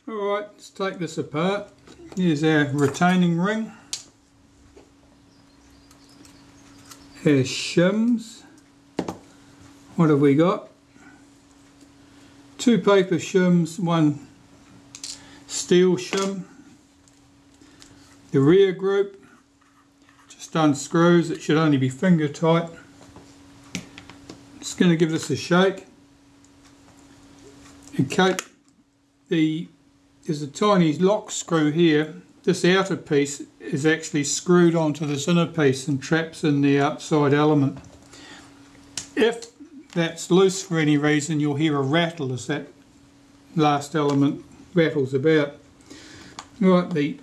Alright, let's take this apart. Here's our retaining ring. Our shims. What have we got? 2 paper shims, 1 steel shim. The rear group just unscrews, it should only be finger tight. Just going to give this a shake. Okay, there's a tiny lock screw here. This outer piece is actually screwed onto this inner piece and traps in the outside element. If that's loose for any reason, you'll hear a rattle as that last element rattles about. Right, the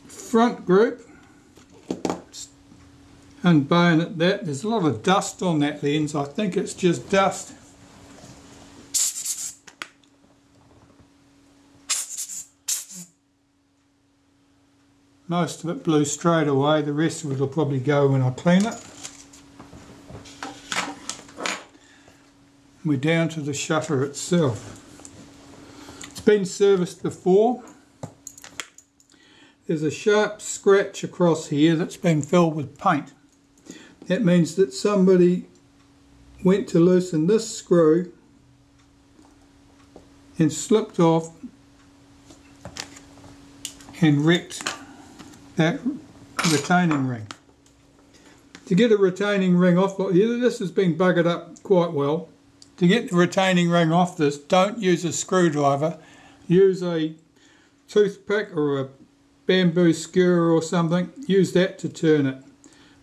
front group, unbayonet that. There's a lot of dust on that lens. I think it's just dust. Most of it blew straight away, the rest of it will probably go when I clean it. We're down to the shutter itself. It's been serviced before. There's a sharp scratch across here that's been filled with paint. That means that somebody went to loosen this screw and slipped off and wrecked that retaining ring. To get a retaining ring off, this has been buggered up quite well. To get the retaining ring off this, don't use a screwdriver, use a toothpick or a bamboo skewer or something, use that to turn it.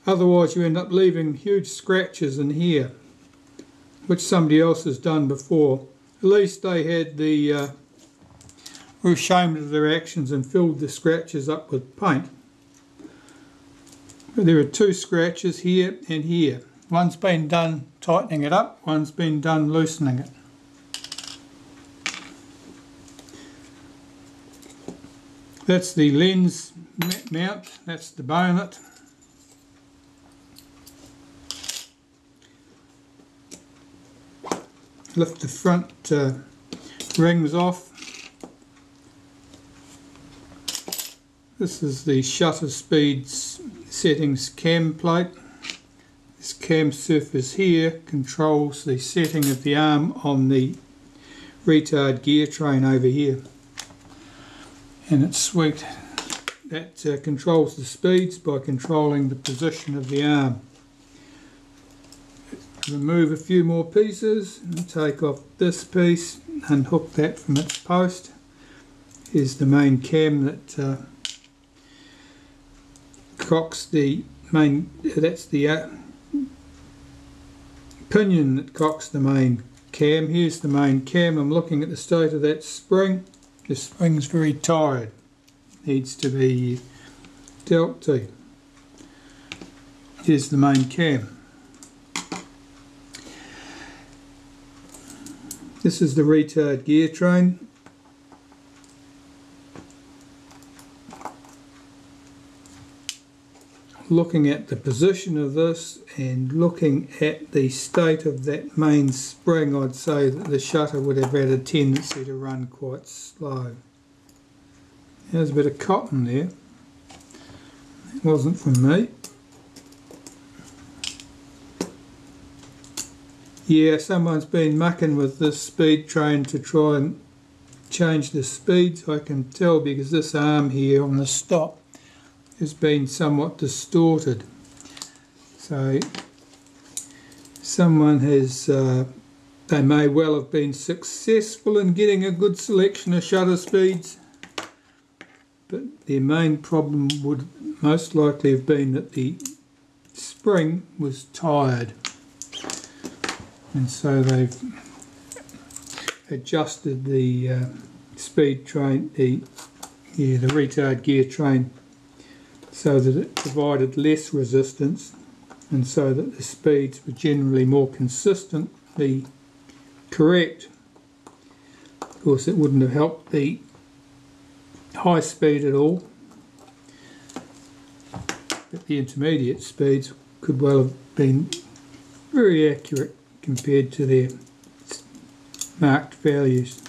Otherwise you end up leaving huge scratches in here, which somebody else has done before. At least they had were ashamed of their actions and filled the scratches up with paint. But there are 2 scratches here and here. One's been done tightening it up, one's been done loosening it. That's the lens mount, that's the bayonet. Lift the front rings off. This is the shutter speed settings cam plate. This cam surface here controls the setting of the arm on the retard gear train over here. And it's sweet. That controls the speeds by controlling the position of the arm. Remove a few more pieces and take off this piece, unhook that from its post. Here's the main cam that cocks the main, that's the pinion that cocks the main cam. Here's the main cam. I'm looking at the state of that spring. The spring's very tired, needs to be dealt to. Here's the main cam. This is the retard gear train. Looking at the position of this and looking at the state of that main spring, I'd say that the shutter would have had a tendency to run quite slow. There's a bit of cotton there. It wasn't from me. Yeah, someone's been mucking with this speed train to try and change the speeds. I can tell because this arm here on the stop has been somewhat distorted. So someone has, they may well have been successful in getting a good selection of shutter speeds, but their main problem would most likely have been that the spring was tired. And so they've adjusted the speed train, the retard gear train, so that it provided less resistance and so that the speeds were generally more consistently correct. Of course, it wouldn't have helped the high speed at all, but the intermediate speeds could well have been very accurate compared to their marked values.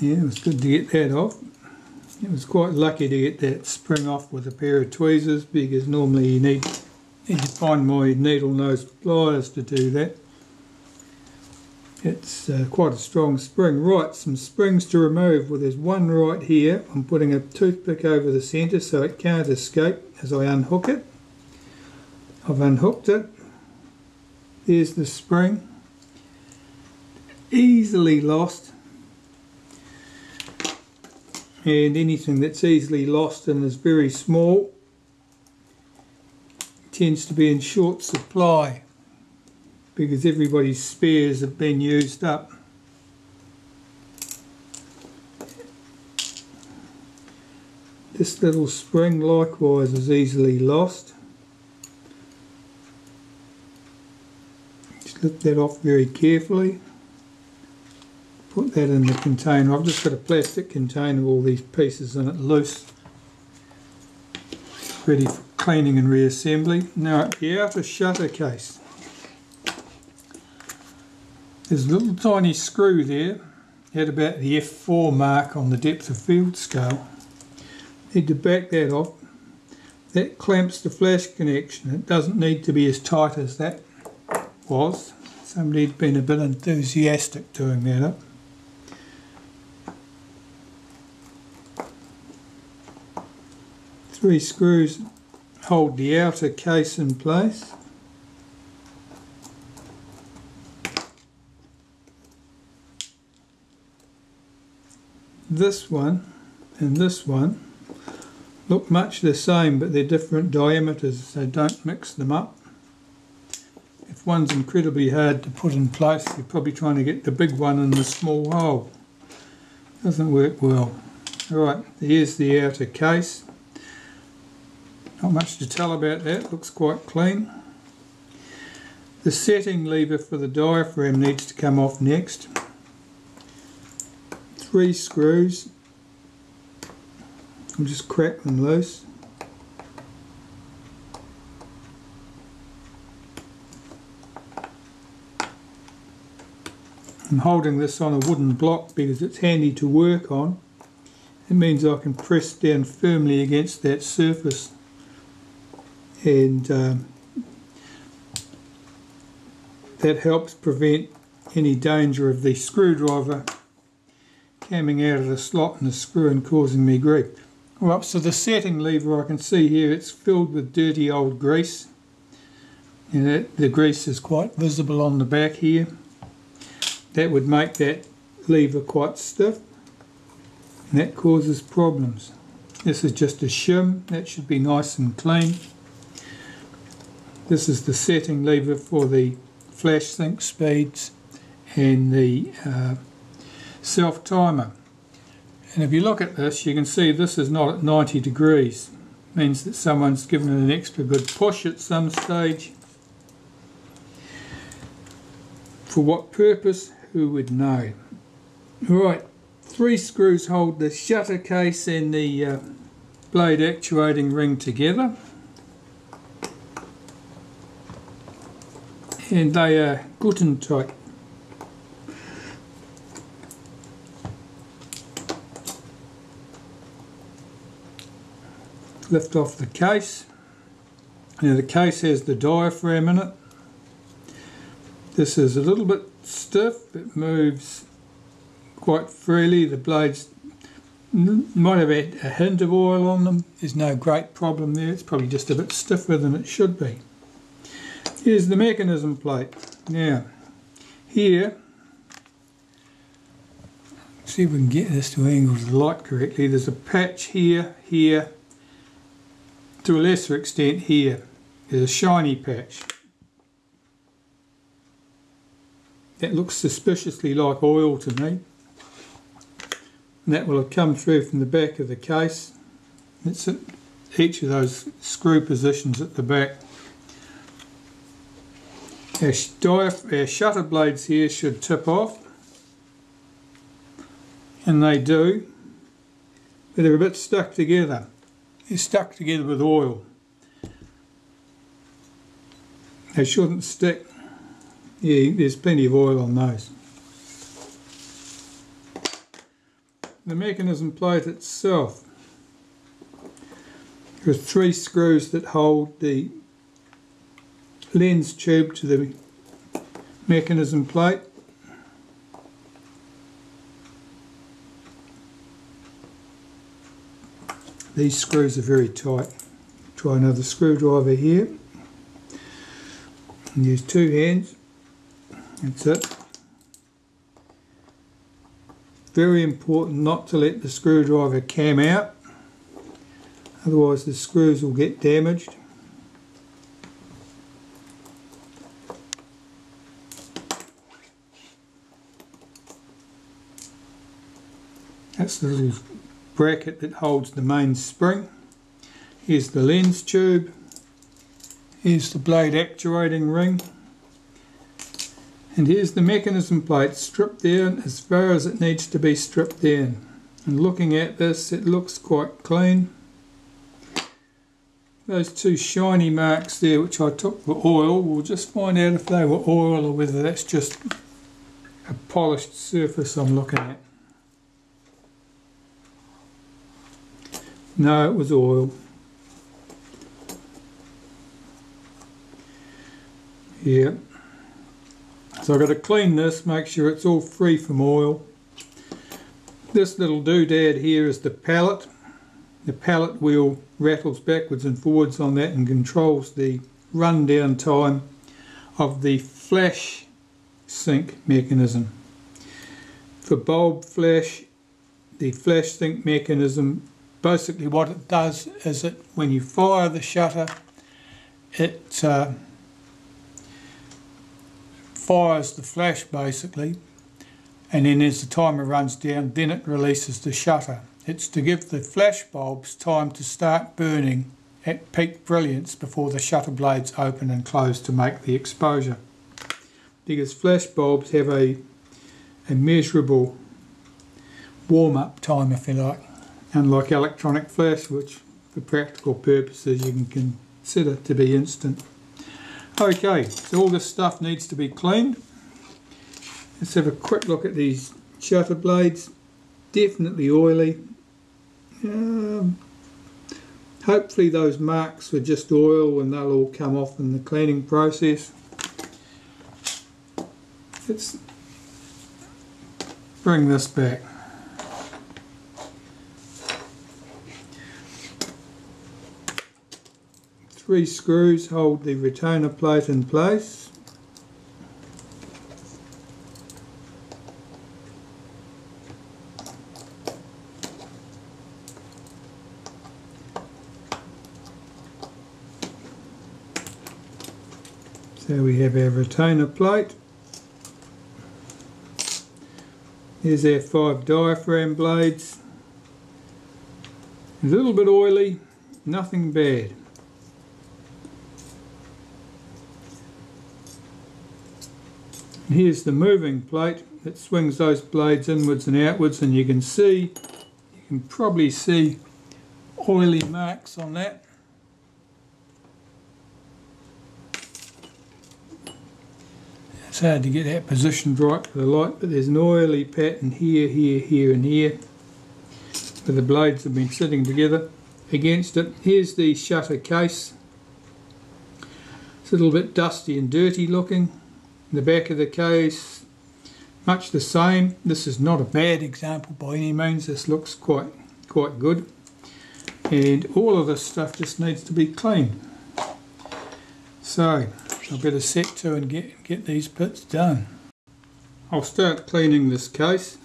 Yeah, it was good to get that off. It was quite lucky to get that spring off with a pair of tweezers, because normally you need to find my needle nose pliers to do that. It's quite a strong spring. Right, some springs to remove. Well, there's one right here. I'm putting a toothpick over the centre so it can't escape as I unhook it. I've unhooked it. There's the spring. Easily lost. And anything that's easily lost and is very small tends to be in short supply, because everybody's spares have been used up. This little spring likewise is easily lost. Just lift that off very carefully. Put that in the container. I've just got a plastic container with all these pieces in it loose, ready for cleaning and reassembly. Now, the outer shutter case. There's a little tiny screw there at about the F4 mark on the depth of field scale. Need to back that off. That clamps the flash connection. It doesn't need to be as tight as that was. Somebody's been a bit enthusiastic doing that up. Three screws hold the outer case in place. This one and this one look much the same, but they're different diameters, so don't mix them up. If one's incredibly hard to put in place, you're probably trying to get the big one in the small hole. Doesn't work well. Alright, here's the outer case. Not much to tell about that, looks quite clean. The setting lever for the diaphragm needs to come off next. 3 screws. I'll just crack them loose. I'm holding this on a wooden block because it's handy to work on. It means I can press down firmly against that surface, and that helps prevent any danger of the screwdriver coming out of the slot in the screw and causing me grief. Well, so the setting lever, I can see here it's filled with dirty old grease, and the grease is quite visible on the back here. That would make that lever quite stiff, and that causes problems. This is just a shim, that should be nice and clean. This is the setting lever for the flash sync speeds and the self-timer. And if you look at this, you can see this is not at 90 degrees. It means that someone's given it an extra good push at some stage. For what purpose? Who would know? Right, 3 screws hold the shutter case and the blade actuating ring together. And they are good and tight. Lift off the case. Now the case has the diaphragm in it. This is a little bit stiff, it moves quite freely. The blades might have had a hint of oil on them. There's no great problem there, it's probably just a bit stiffer than it should be. Here's the mechanism plate. Now, here, see if we can get this to angle the light correctly. There's a patch here, here, to a lesser extent here. There's a shiny patch. That looks suspiciously like oil to me. And that will have come through from the back of the case. It's at each of those screw positions at the back. Our shutter blades here should tip off, and they do, but they're a bit stuck together. They're stuck together with oil. They shouldn't stick. Yeah, there's plenty of oil on those. the mechanism plate itself. There are 3 screws that hold the lens tube to the mechanism plate. These screws are very tight. Try another screwdriver here. And use 2 hands. That's it. Very important not to let the screwdriver cam out, otherwise the screws will get damaged. That's the little bracket that holds the main spring. Here's the lens tube. Here's the blade actuating ring. And here's the mechanism plate stripped down as far as it needs to be stripped down. And looking at this, it looks quite clean. Those 2 shiny marks there which I took for oil, we'll just find out if they were oil or whether that's just a polished surface I'm looking at. No, it was oil. Yeah. So I've got to clean this, make sure it's all free from oil. This little doodad here is the pallet. The pallet wheel rattles backwards and forwards on that and controls the rundown time of the flash sync mechanism. For bulb flash, the flash sync mechanism, basically what it does is that when you fire the shutter, it fires the flash basically, and then as the timer runs down, then it releases the shutter. It's to give the flash bulbs time to start burning at peak brilliance before the shutter blades open and close to make the exposure. Because flash bulbs have a measurable warm-up time, if you like, unlike electronic flash, which for practical purposes you can consider to be instant. Okay, so all this stuff needs to be cleaned. Let's have a quick look at these shutter blades. Definitely oily. Hopefully those marks were just oil and they'll all come off in the cleaning process. Let's bring this back. Three screws hold the retainer plate in place. So we have our retainer plate. Here's our 5 diaphragm blades. A little bit oily, nothing bad. And here's the moving plate that swings those blades inwards and outwards, and you can probably see oily marks on that. It's hard to get that positioned right for the light, but there's an oily pattern here, here, here and here where the blades have been sitting together against it. Here's the shutter case. It's a little bit dusty and dirty looking. The back of the case, much the same. This is not a bad example by any means. This looks quite good. And all of this stuff just needs to be cleaned. So I'll better set to and get these bits done. I'll start cleaning this case.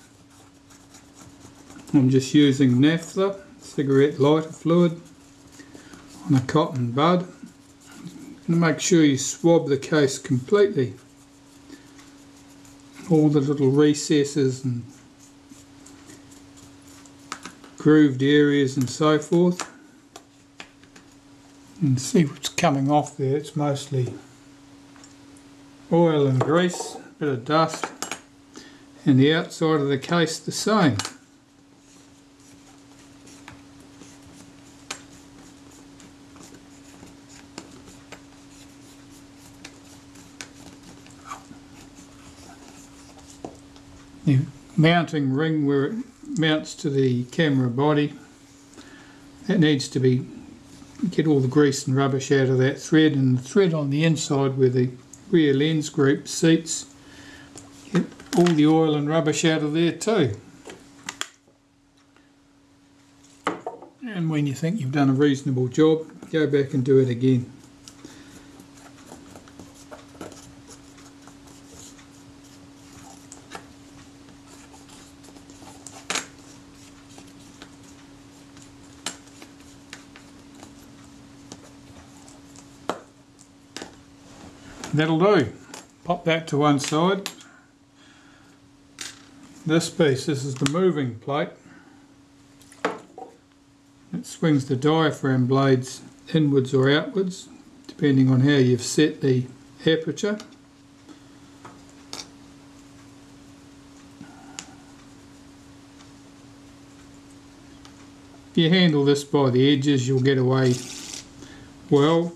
I'm just using Naphtha cigarette lighter fluid on a cotton bud. And make sure you swab the case completely. All the little recesses and grooved areas and so forth. And see what's coming off there. It's mostly oil and grease, a bit of dust, and the outside of the case the same. The mounting ring where it mounts to the camera body. That needs to be, get all the grease and rubbish out of that thread, and the thread on the inside where the rear lens group seats, get all the oil and rubbish out of there too. And when you think you've done a reasonable job, go back and do it again. That'll do. Pop that to one side. This piece, this is the moving plate. It swings the diaphragm blades inwards or outwards, depending on how you've set the aperture. If you handle this by the edges, you'll get away well.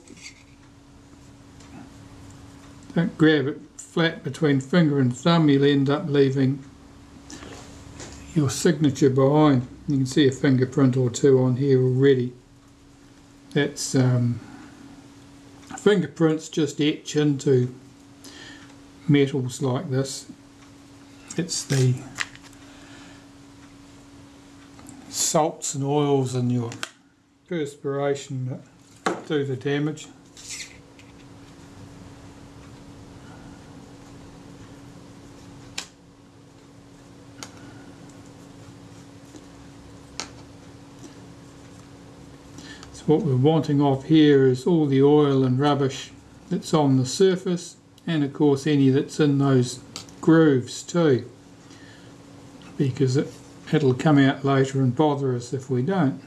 Don't grab it flat between finger and thumb, you'll end up leaving your signature behind. You can see a fingerprint or two on here already. That's fingerprints just etch into metals like this. It's the salts and oils and your perspiration that do the damage. What we're wanting off here is all the oil and rubbish that's on the surface, and of course any that's in those grooves too, because it'll come out later and bother us if we don't.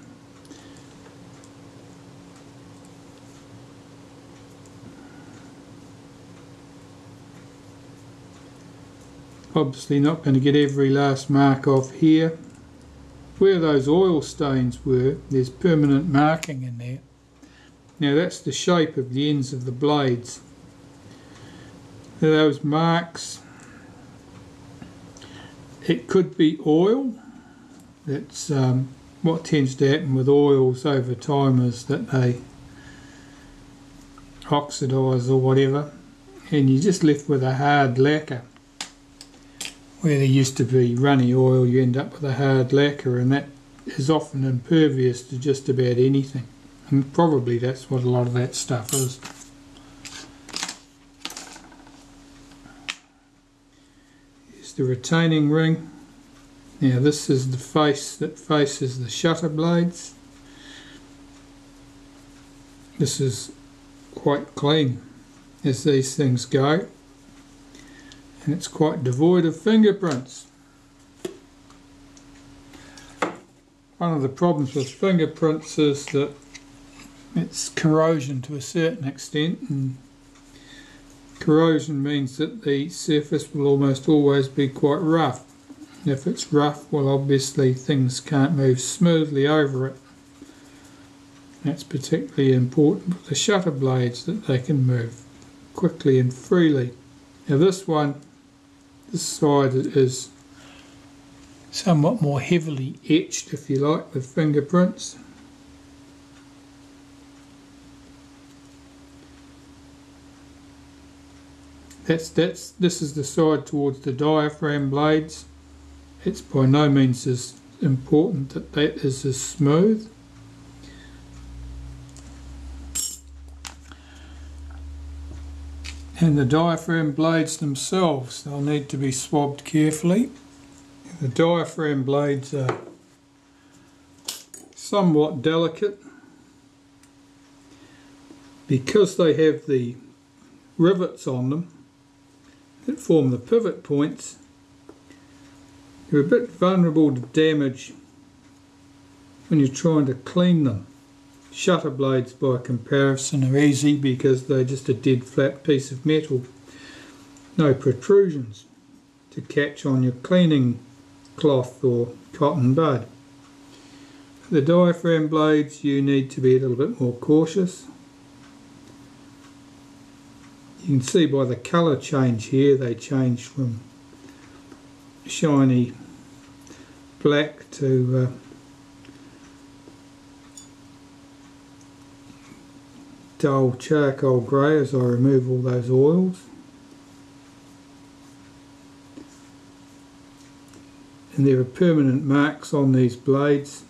Obviously not going to get every last mark off here. Where those oil stains were, there's permanent marking in there. Now that's the shape of the ends of the blades. Those marks, it could be oil. That's what tends to happen with oils over time, is that they oxidise or whatever, and you're just left with a hard lacquer. Where there used to be runny oil, you end up with a hard lacquer, and that is often impervious to just about anything. And probably that's what a lot of that stuff is. Here's the retaining ring. Now this is the face that faces the shutter blades. This is quite clean as these things go. And it's quite devoid of fingerprints. One of the problems with fingerprints is that it's corrosion to a certain extent, and corrosion means that the surface will almost always be quite rough. If it's rough, well obviously things can't move smoothly over it. That's particularly important with the shutter blades, that they can move quickly and freely. Now this side is somewhat more heavily etched, if you like, with fingerprints. This is the side towards the diaphragm blades. It's by no means as important that is as smooth. And the diaphragm blades themselves, they'll need to be swabbed carefully. The diaphragm blades are somewhat delicate because they have the rivets on them that form the pivot points. They're a bit vulnerable to damage when you're trying to clean them. Shutter blades by comparison are easy because they're just a dead flat piece of metal. No protrusions to catch on your cleaning cloth or cotton bud. The diaphragm blades, you need to be a little bit more cautious. You can see by the colour change here, they change from shiny black to dull charcoal grey as I remove all those oils. And there are permanent marks on these blades.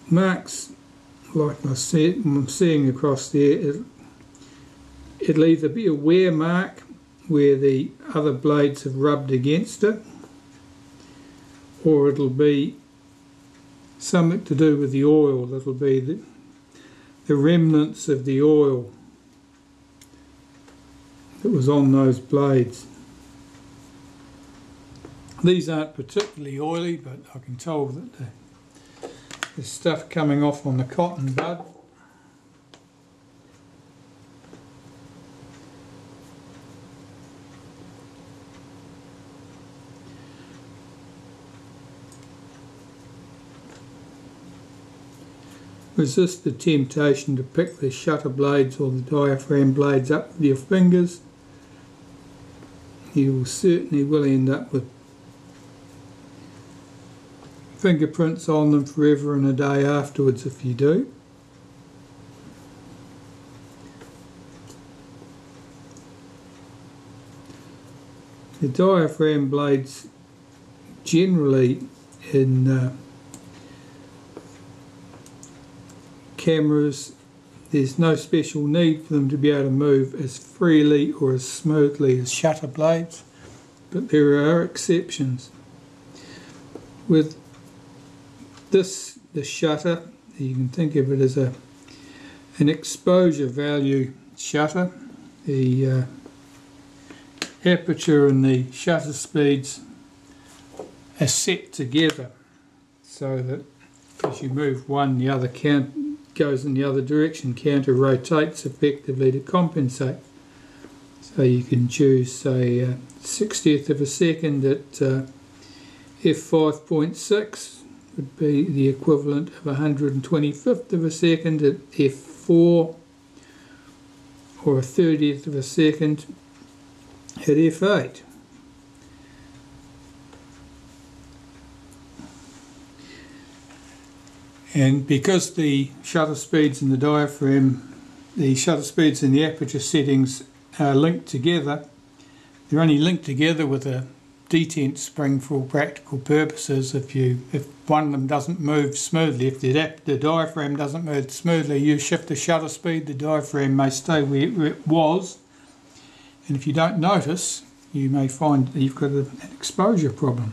Marks like I'm seeing across there, it'll either be a wear mark where the other blades have rubbed against it, or it'll be something to do with the oil. It'll be the remnants of the oil that was on those blades. These aren't particularly oily, but I can tell that there's stuff coming off on the cotton bud. Resist the temptation to pick the shutter blades or the diaphragm blades up with your fingers. You certainly will end up with fingerprints on them forever and a day afterwards if you do. The diaphragm blades generally in cameras, there's no special need for them to be able to move as freely or as smoothly as shutter blades, but there are exceptions. With the shutter, you can think of it as an exposure value shutter. The aperture and the shutter speeds are set together so that as you move one, the other goes in the other direction, counter rotates effectively to compensate. So you can choose, say, 60th of a second at f5.6 would be the equivalent of 125th of a second at f4, or a 30th of a second at f8. And because the shutter speeds and the diaphragm, the shutter speeds and the aperture settings are linked together, they're only linked together with a detent spring for all practical purposes. If one of them doesn't move smoothly, if the diaphragm doesn't move smoothly, you shift the shutter speed, the diaphragm may stay where it was, and if you don't notice, you may find that you've got an exposure problem.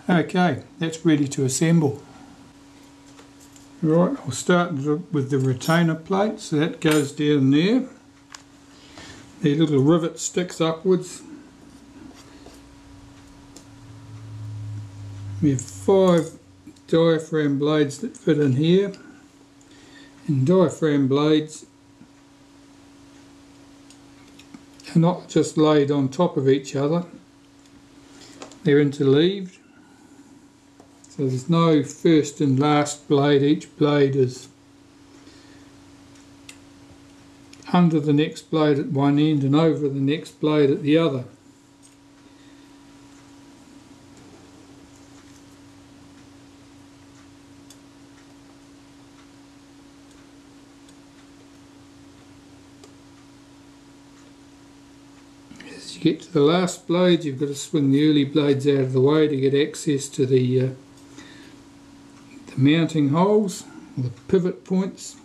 Okay, that's ready to assemble. Right, I'll start with the retainer plate, so that goes down there. The little rivet sticks upwards. We have 5 diaphragm blades that fit in here, and diaphragm blades are not just laid on top of each other, they're interleaved. So there's no first and last blade, each blade is under the next blade at one end and over the next blade at the other. As you get to the last blade, you've got to swing the early blades out of the way to get access to the mounting holes, the pivot points.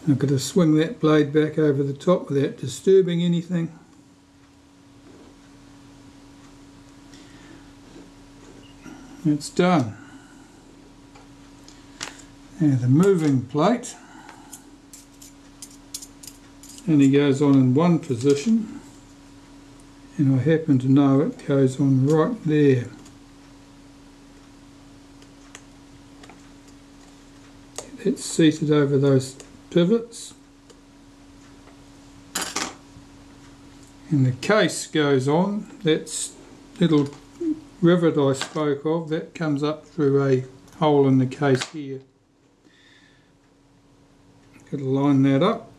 I've got to swing that blade back over the top without disturbing anything. It's done. Now the moving plate only goes on in one position, and I happen to know it goes on right there. It's seated over those pivots, and the case goes on. That little rivet I spoke of, that comes up through a hole in the case here. got to line that up.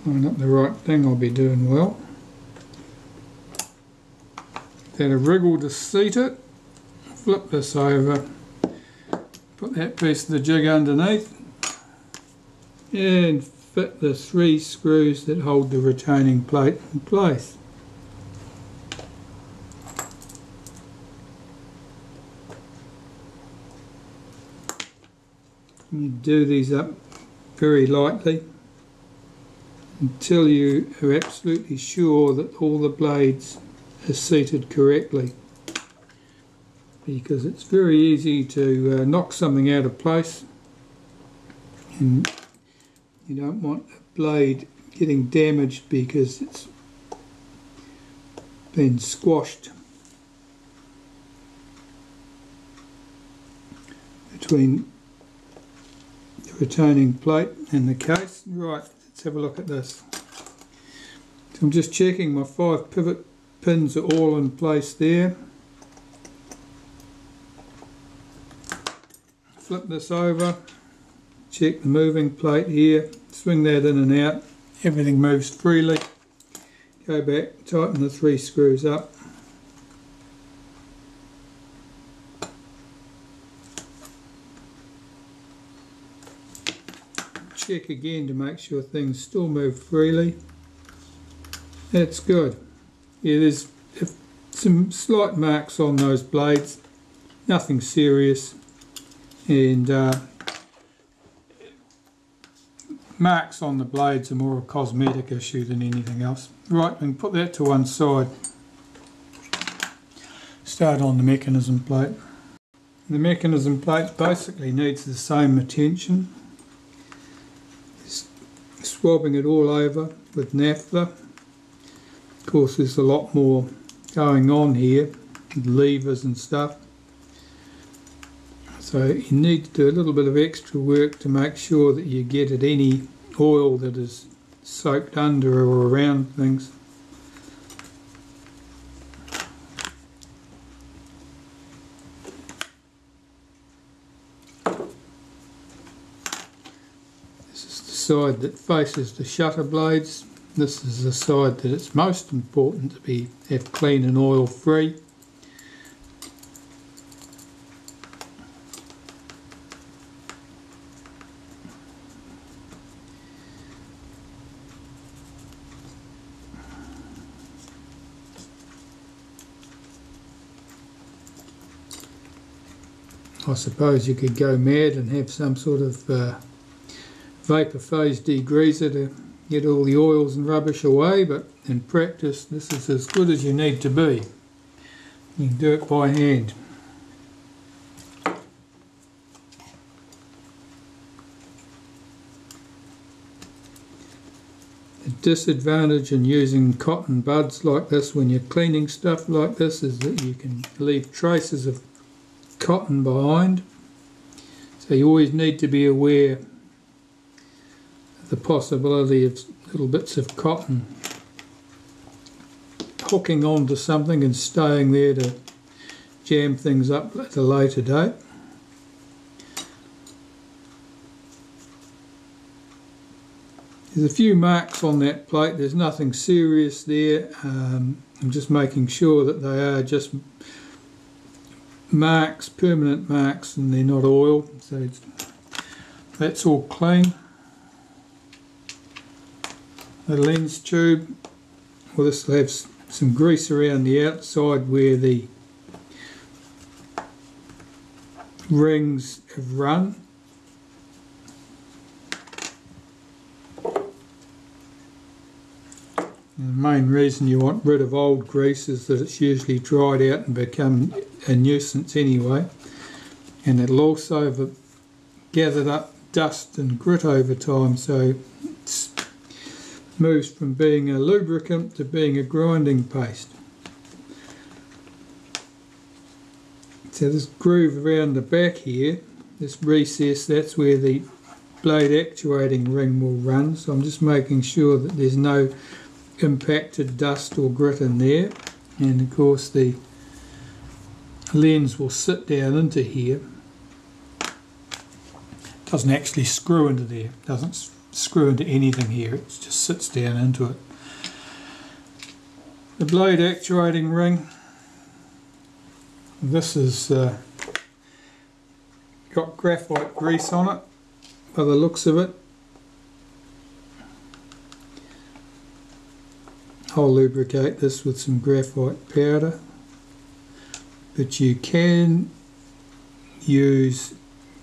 Line up the right thing, I'll be doing well. Then a wriggle to seat it. Flip this over. Put that piece of the jig underneath. And fit the 3 screws that hold the retaining plate in place. You do these up very lightly until you are absolutely sure that all the blades are seated correctly, because it's very easy to knock something out of place, and you don't want a blade getting damaged because it's been squashed between the retaining plate and the case. Right, let's have a look at this. So I'm just checking my 5 pivot pins are all in place there. Flip this over, check the moving plate here, swing that in and out, everything moves freely. Go back, tighten the 3 screws up. Check again to make sure things still move freely. That's good. Yeah, there's some slight marks on those blades, nothing serious, and marks on the blades are more a cosmetic issue than anything else. Right, we can put that to one side. Start on the mechanism plate. The mechanism plate basically needs the same attention. Just swabbing it all over with naphtha. Of course, there's a lot more going on here, levers and stuff. So you need to do a little bit of extra work to make sure that you get at any oil that is soaked under or around things. This is the side that faces the shutter blades. This is the side that it's most important to have clean and oil free. I suppose you could go mad and have some sort of vapor phase degreaser to get all the oils and rubbish away, but in practice this is as good as you need to be. You can do it by hand. The disadvantage in using cotton buds like this when you're cleaning stuff like this is that you can leave traces of cotton behind, so you always need to be aware of the possibility of little bits of cotton hooking onto something and staying there to jam things up at a later date. There's a few marks on that plate, there's nothing serious there. I'm just making sure that they are just marks, permanent marks, and they're not oil, so that's all clean. The lens tube, well, this will have some grease around the outside where the rings have run. And the main reason you want rid of old grease is that it's usually dried out and become a nuisance anyway, and it'll also have gathered up dust and grit over time, so it moves from being a lubricant to being a grinding paste. So this groove around the back here, this recess, that's where the blade actuating ring will run, so I'm just making sure that there's no impacted dust or grit in there, and of course the lens will sit down into here. It doesn't actually screw into there, it doesn't screw into anything here, it just sits down into it. The blade actuating ring, this has got graphite grease on it by the looks of it. I'll lubricate this with some graphite powder, but you can use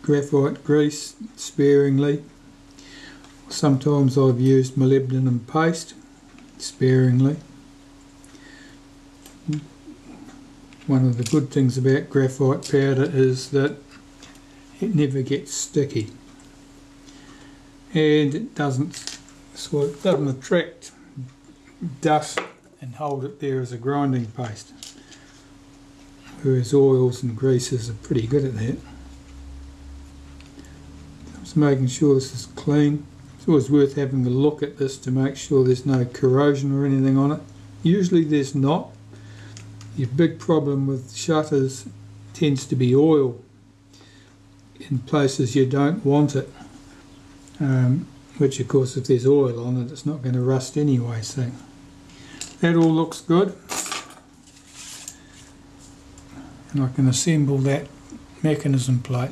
graphite grease sparingly. Sometimes I've used molybdenum paste sparingly. One of the good things about graphite powder is that it never gets sticky, and it doesn't attract dust and hold it there as a grinding paste, whereas oils and greases are pretty good at that. Just making sure this is clean. It's always worth having a look at this to make sure there's no corrosion or anything on it. Usually there's not. Your big problem with shutters tends to be oil in places you don't want it, which of course if there's oil on it it's not going to rust anyway. So that all looks good, and I can assemble that mechanism plate.